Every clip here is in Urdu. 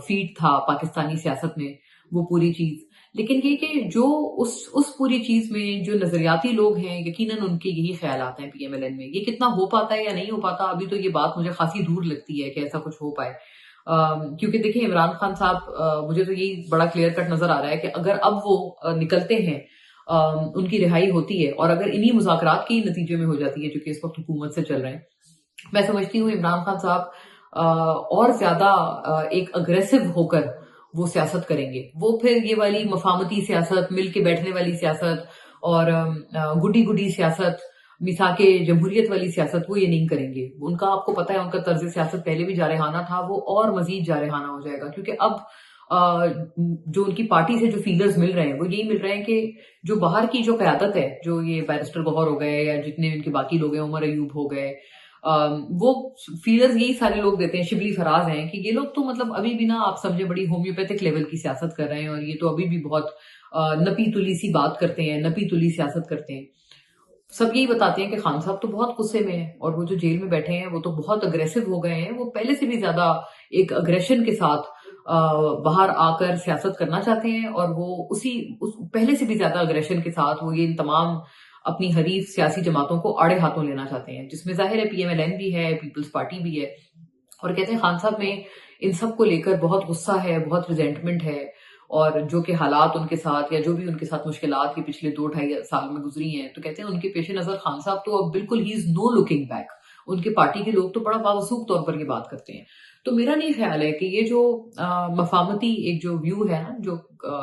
فیڈ تھا پاکستانی سیاست میں وہ پوری چیز. لیکن یہ کہ جو اس پوری چیز میں جو نظریاتی لوگ ہیں یقیناً ان کے یہی خیالات ہیں پی ایم ایل این میں. یہ کتنا ہو پاتا ہے یا نہیں ہو پاتا ابھی تو یہ بات مجھے خاصی دور لگتی ہے کہ ایسا کچھ ہو پائے. کیونکہ دیکھیں عمران خان صاحب مجھے تو یہی بڑا کلیئر کٹ نظر آ رہا ہے کہ اگر اب وہ نکلتے ہیں ان کی رہائی ہوتی ہے اور اگر انہی مذاکرات کے نتیجے میں ہو جاتی ہے جو کہ اس وقت حکومت سے چل رہے ہیں, میں سمجھتی ہوں عمران خان صاحب اور زیادہ ایک اگریسو ہو کر وہ سیاست کریں گے. وہ پھر یہ والی مفاہمتی سیاست, مل کے بیٹھنے والی سیاست اور گڈی گڈی سیاست, میثاق جمہوریت والی سیاست وہ یہ نہیں کریں گے. ان کا آپ کو پتہ ہے ان کا طرز سیاست پہلے بھی جارحانہ تھا, وہ اور مزید جارحانہ ہو جائے گا. کیونکہ اب جو ان کی پارٹی سے جو فیلرز مل رہے ہیں وہ یہی مل رہے ہیں کہ جو باہر کی جو قیادت ہے, جو یہ بیرسٹر گوہر ہو گئے یا جتنے ان کے باقی لوگ ہیں, عمر ایوب ہو گئے, وہ فیلرز یہی سارے لوگ دیتے ہیں. شبلی فراز ہیں کہ یہ لوگ تو مطلب ابھی بھی نا آپ سمجھے بڑی ہومیوپیتھک لیول کی سیاست کر رہے ہیں اور یہ تو ابھی بھی بہت نپی تلی سی بات کرتے ہیں, نپی تلی سیاست کرتے ہیں. سب یہی بتاتے ہیں کہ خان صاحب تو بہت غصے میں ہیں اور وہ جو جیل میں بیٹھے ہیں وہ تو بہت اگریسو ہو گئے ہیں. وہ پہلے سے بھی زیادہ ایک اگریشن کے ساتھ باہر آ کر سیاست کرنا چاہتے ہیں اور وہ پہلے سے بھی زیادہ اگریشن کے ساتھ وہ یہ تمام اپنی حریف سیاسی جماعتوں کو آڑے ہاتھوں لینا چاہتے ہیں, جس میں ظاہر ہے پی ایم ایل این بھی ہے, پیپلز پارٹی بھی ہے. اور کہتے ہیں خان صاحب میں ان سب کو لے کر بہت غصہ ہے, بہت ریزینٹمنٹ ہے, اور جو کہ حالات ان کے ساتھ یا جو بھی ان کے ساتھ مشکلات یہ پچھلے 2-2.5 سال میں گزری ہیں, تو کہتے ہیں ان کے پیش نظر خان صاحب تو اب بالکل ہی از نو لکنگ بیک. ان کے پارٹی کے لوگ تو بڑا باوسوق طور پر یہ بات کرتے ہیں. تو میرا نہیں خیال ہے کہ یہ جو مفاہمتی ایک جو ویو ہے نا, جو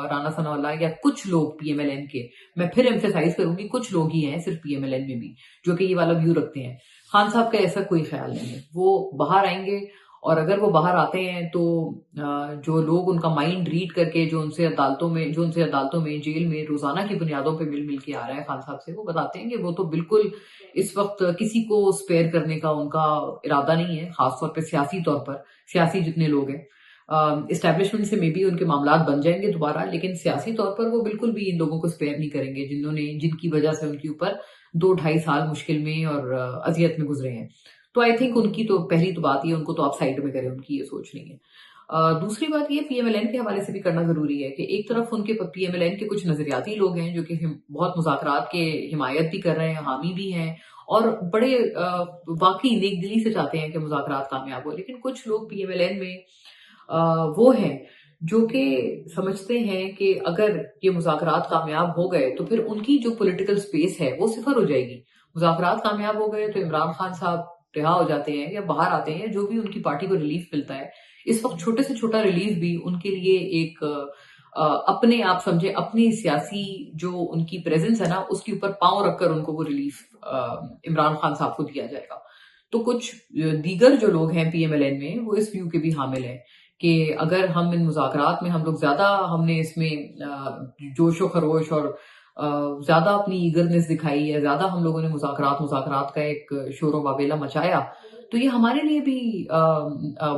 رانا ثناء اللہ یا کچھ لوگ پی ایم ایل این کے, میں پھر ایمفیسائز کروں گی کچھ لوگ ہی ہیں صرف پی ایم ایل این میں بھی جو کہ یہ والا ویو رکھتے ہیں. خان صاحب کا ایسا کوئی خیال نہیں ہے. وہ باہر آئیں گے اور اگر وہ باہر آتے ہیں تو جو لوگ ان کا مائنڈ ریڈ کر کے جو ان سے عدالتوں میں جیل میں روزانہ کی بنیادوں پہ مل کے آ رہا ہے خان صاحب سے, وہ بتاتے ہیں کہ وہ تو بالکل اس وقت کسی کو سپیئر کرنے کا ان کا ارادہ نہیں ہے, خاص طور پہ سیاسی طور پر. سیاسی جتنے لوگ ہیں اسٹیبلشمنٹ سے میں بھی ان کے معاملات بن جائیں گے دوبارہ, لیکن سیاسی طور پر وہ بالکل بھی ان لوگوں کو سپیئر نہیں کریں گے جن کی وجہ سے ان کے اوپر 2-2.5 سال مشکل میں اور اذیت میں گزرے ہیں. تو آئی تھنک ان کی تو پہلی تو بات یہ, ان کو تو آپ سائڈ میں کریں, ان کی یہ سوچ نہیں ہے. دوسری بات یہ پی ایم ایل این کے حوالے سے بھی کرنا ضروری ہے کہ ایک طرف ان کے پی ایم ایل این کے کچھ نظریاتی لوگ ہیں جو کہ بہت مذاکرات کے حمایت بھی کر رہے ہیں, حامی بھی ہیں اور بڑے واقعی نیک دلی سے چاہتے ہیں کہ مذاکرات کامیاب ہو. لیکن کچھ لوگ پی ایم ایل این میں وہ ہیں جو کہ سمجھتے ہیں کہ اگر یہ مذاکرات کامیاب ہو گئے تو پھر ان کی جو پولیٹیکل سپیس ہے وہ صفر ہو جائے گی. مذاکرات کامیاب ہو گئے تو عمران خان صاحب رہا ہو جاتے ہیں یا باہر آتے ہیں, جو بھی ان کی پارٹی کو ریلیف ملتا ہے اس وقت چھوٹے سے چھوٹا ریلیف بھی ان کے لیے ایک اپنے آپ سمجھے اپنی سیاسی جو ان کی پریزنس ہے نا اس کے اوپر پاؤں رکھ کر ان کو وہ ریلیف عمران خان صاحب کو دیا جائے گا. تو کچھ دیگر جو لوگ ہیں پی ایم ایل این میں وہ اس ویو کے بھی حامل ہیں کہ اگر ہم ان مذاکرات میں ہم لوگ زیادہ ہم نے اس میں جوش و خروش اور زیادہ اپنی ایگرنس دکھائی یا زیادہ ہم لوگوں نے مذاکرات کا ایک شور و بابیلا مچایا تو یہ ہمارے لیے بھی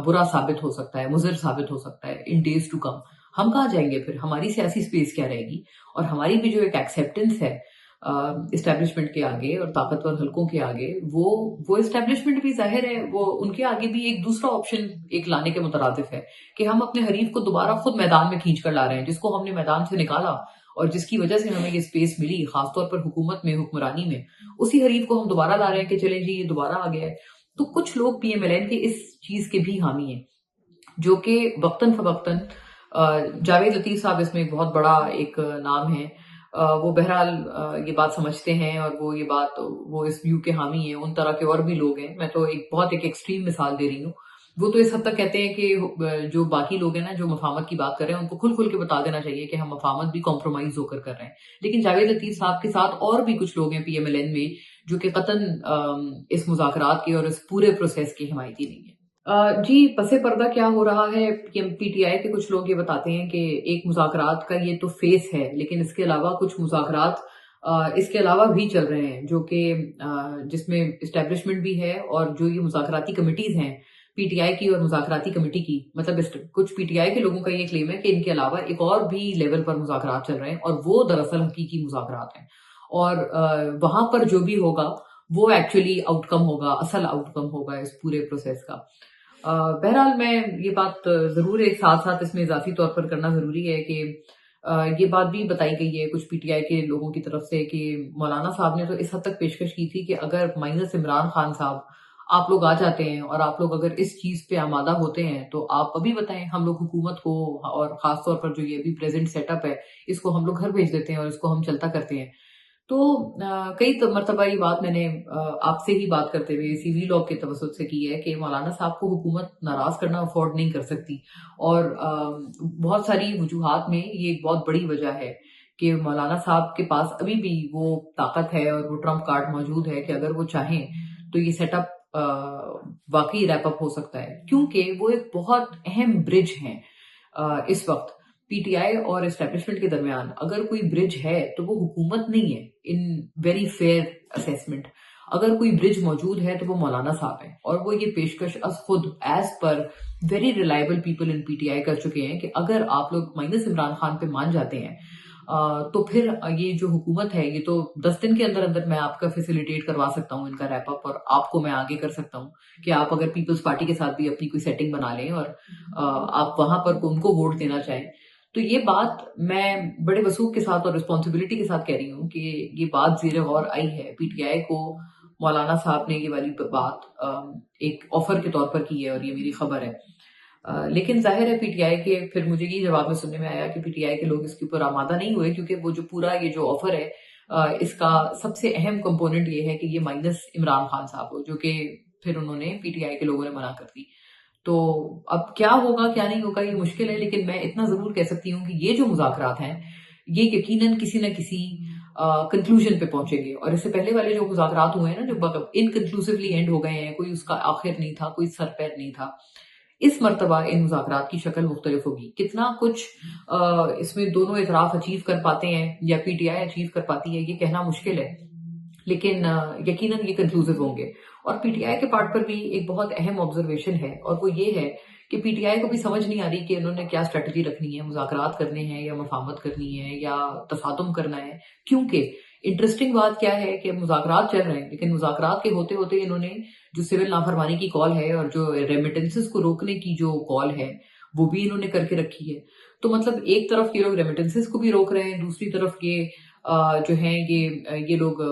برا ثابت ہو سکتا ہے, مضر ثابت ہو سکتا ہے ان ڈیز ٹو کم. ہم کہاں جائیں گے پھر, ہماری سیاسی سپیس کیا رہے گی, اور ہماری بھی جو ایک ایکسیپٹنس ہے اسٹیبلشمنٹ کے آگے اور طاقتور حلقوں کے آگے, وہ اسٹیبلشمنٹ بھی ظاہر ہے وہ ان کے آگے بھی ایک دوسرا آپشن ایک لانے کے مترادف ہے کہ ہم اپنے حریف کو دوبارہ خود میدان میں کھینچ کر لا رہے ہیں, جس کو ہم نے میدان سے نکالا اور جس کی وجہ سے ہمیں یہ سپیس ملی خاص طور پر حکومت میں, حکمرانی میں, اسی حریف کو ہم دوبارہ لا رہے ہیں کہ چلیں جی یہ دوبارہ آ گیا ہے. تو کچھ لوگ پی ایم ایل این کے اس چیز کے بھی حامی ہیں جو کہ وقتاً فوقتاً جاوید لطیف صاحب اس میں ایک بہت بڑا ایک نام ہے, وہ بہرحال یہ بات سمجھتے ہیں اور وہ اس ویو کے حامی ہیں. ان طرح کے اور بھی لوگ ہیں, میں تو ایک بہت ایکسٹریم مثال دے رہی ہوں. وہ تو اس حد تک کہتے ہیں کہ جو باقی لوگ ہیں نا جو مفاہمت کی بات کر رہے ہیں ان کو کھل کے بتا دینا چاہیے کہ ہم مفاہمت بھی کمپرومائز ہو کر رہے ہیں. لیکن جاوید لطیف صاحب کے ساتھ اور بھی کچھ لوگ ہیں پی ایم ایل این میں جو کہ قطعاً اس مذاکرات کے اور اس پورے پروسیس کے حمایتی نہیں ہے. جی پس پردہ کیا ہو رہا ہے, پی ٹی آئی کے کچھ لوگ یہ بتاتے ہیں کہ ایک مذاکرات کا یہ تو فیس ہے لیکن اس کے علاوہ کچھ مذاکرات اس کے علاوہ بھی چل رہے ہیں جو کہ جس میں اسٹیبلشمنٹ بھی ہے, اور جو یہ مذاکراتی کمیٹیز ہیں پی ٹی آئی کی اور مذاکراتی کمیٹی کی, مطلب کچھ پی ٹی آئی کے لوگوں کا یہ کلیم ہے کہ ان کے علاوہ ایک اور بھی لیول پر مذاکرات چل رہے ہیں اور وہ دراصل حقیقی مذاکرات ہیں, اور وہاں پر جو بھی ہوگا وہ ایکچولی آؤٹ کم ہوگا, اصل آؤٹ کم ہوگا اس پورے پروسیس کا. بہرحال میں یہ بات ضرور ایک ساتھ ساتھ اس میں اضافی طور پر کرنا ضروری ہے کہ یہ بات بھی بتائی گئی ہے کچھ پی ٹی آئی کے لوگوں کی طرف سے کہ مولانا صاحب نے تو اس حد تک پیشکش کی تھی کہ اگر مائنس عمران خان صاحب آپ لوگ آ جاتے ہیں اور آپ لوگ اگر اس چیز پہ آمادہ ہوتے ہیں تو آپ ابھی بتائیں، ہم لوگ حکومت کو اور خاص طور پر جو یہ ابھی پریزنٹ سیٹ اپ ہے اس کو ہم لوگ گھر بھیج دیتے ہیں اور اس کو ہم چلتا کرتے ہیں۔ تو کئی مرتبہ یہ بات میں نے آپ سے ہی بات کرتے ہوئے سی وی لاگ کے توسط سے کی ہے کہ مولانا صاحب کو حکومت ناراض کرنا افورڈ نہیں کر سکتی، اور بہت ساری وجوہات میں یہ ایک بہت بڑی وجہ ہے کہ مولانا صاحب کے پاس ابھی بھی وہ طاقت ہے اور وہ ٹرمپ کارڈ موجود ہے کہ اگر وہ چاہیں تو یہ سیٹ اپ واقعی ریپ اپ ہو سکتا ہے، کیونکہ وہ ایک بہت اہم برج ہیں اس وقت پی ٹی آئی اور اسٹیبلشمنٹ کے درمیان۔ اگر کوئی برج ہے تو وہ حکومت نہیں ہے، ان ویری فیئر اسیسمنٹ اگر کوئی برج موجود ہے تو وہ مولانا صاحب ہیں، اور وہ یہ پیشکش از خود as per very reliable people in P T I کر چکے ہیں کہ اگر آپ لوگ مائنس عمران خان پہ مان جاتے ہیں تو پھر یہ جو حکومت ہے یہ تو 10 دن کے اندر اندر میں آپ کا فیسیلیٹیٹ کروا سکتا ہوں ان کا ریپ اپ، اور آپ کو میں آگے کر سکتا ہوں کہ آپ اگر پیپلز پارٹی کے ساتھ بھی اپنی کوئی سیٹنگ بنا لیں اور آپ وہاں پر ان کو ووٹ دینا چاہیں، تو یہ بات میں بڑے وثوق کے ساتھ اور رسپانسبلٹی کے ساتھ کہہ رہی ہوں کہ یہ بات زیر غور آئی ہے پی ٹی آئی کو۔ مولانا صاحب نے یہ والی بات ایک آفر کے طور پر کی ہے اور یہ میری خبر ہے، لیکن ظاہر ہے پی ٹی آئی کے پھر مجھے یہ جواب میں سننے میں آیا کہ پی ٹی آئی کے لوگ اس کے اوپر آمادہ نہیں ہوئے، کیونکہ وہ جو پورا یہ جو آفر ہے اس کا سب سے اہم کمپوننٹ یہ ہے کہ یہ مائنس عمران خان صاحب ہو، جو کہ پھر انہوں نے پی ٹی آئی کے لوگوں نے منع کر دی۔ تو اب کیا ہوگا کیا نہیں ہوگا یہ مشکل ہے، لیکن میں اتنا ضرور کہہ سکتی ہوں کہ یہ جو مذاکرات ہیں یہ یقیناً کسی نہ کسی کنکلوژن پہ پہنچیں گے، اور اس سے پہلے والے جو مذاکرات ہوئے ہیں نا جو انکنکلوسیولی اینڈ ہو گئے ہیں، کوئی اس کا آخر نہیں تھا، کوئی سر پیر نہیں تھا، اس مرتبہ ان مذاکرات کی شکل مختلف ہوگی۔ کتنا کچھ اس میں دونوں اطراف اچیو کر پاتے ہیں یا پی ٹی آئی اچیو کر پاتی ہے یہ کہنا مشکل ہے، لیکن یقیناً یہ کنکلوسیو ہوں گے۔ اور پی ٹی آئی کے پارٹ پر بھی ایک بہت اہم آبزرویشن ہے، اور وہ یہ ہے کہ پی ٹی آئی کو بھی سمجھ نہیں آ رہی کہ انہوں نے کیا اسٹریٹجی رکھنی ہے، مذاکرات کرنے ہیں یا مفاہمت کرنی ہے یا تصادم کرنا ہے، کیونکہ انٹرسٹنگ بات کیا ہے کہ مذاکرات چل رہے ہیں لیکن مذاکرات کے ہوتے ہوتے انہوں نے جو سول نافرمانی کی کال ہے اور جو ریمیٹنسز کو روکنے کی جو کال ہے وہ بھی انہوں نے کر کے رکھی ہے۔ تو مطلب ایک طرف یہ لوگ ریمیٹنسز کو بھی روک رہے ہیں، دوسری طرف یہ جو ہیں یہ لوگ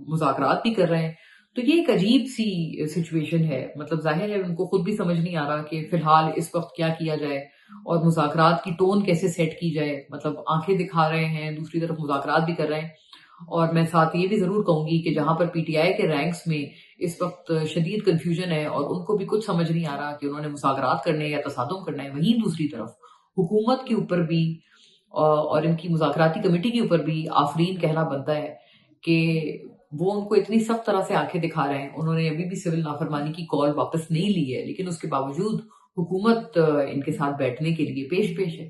مذاکرات بھی کر رہے ہیں، تو یہ ایک عجیب سی سچویشن ہے۔ مطلب ظاہر ہے ان کو خود بھی سمجھ نہیں آ رہا کہ فی الحال اس وقت کیا کیا جائے اور مذاکرات کی ٹون کیسے سیٹ کی جائے۔ مطلب آنکھیں دکھا رہے ہیں، دوسری طرف مذاکرات بھی کر رہے ہیں، اور میں ساتھ یہ بھی ضرور کہوں گی کہ جہاں پر پی ٹی آئی کے رینکس میں اس وقت شدید کنفیوژن ہے اور ان کو بھی کچھ سمجھ نہیں آ رہا کہ انہوں نے مذاکرات کرنے یا تصادم کرنا ہے، وہیں دوسری طرف حکومت کے اوپر بھی اور ان کی مذاکراتی کمیٹی کے اوپر بھی آفرین کہنا بنتا ہے کہ وہ ان کو اتنی سخت طرح سے آنکھیں دکھا رہے ہیں۔ انہوں نے ابھی بھی سول نافرمانی کی کال واپس نہیں لی ہے، لیکن اس کے باوجود حکومت ان کے ساتھ بیٹھنے کے لیے پیش ہے۔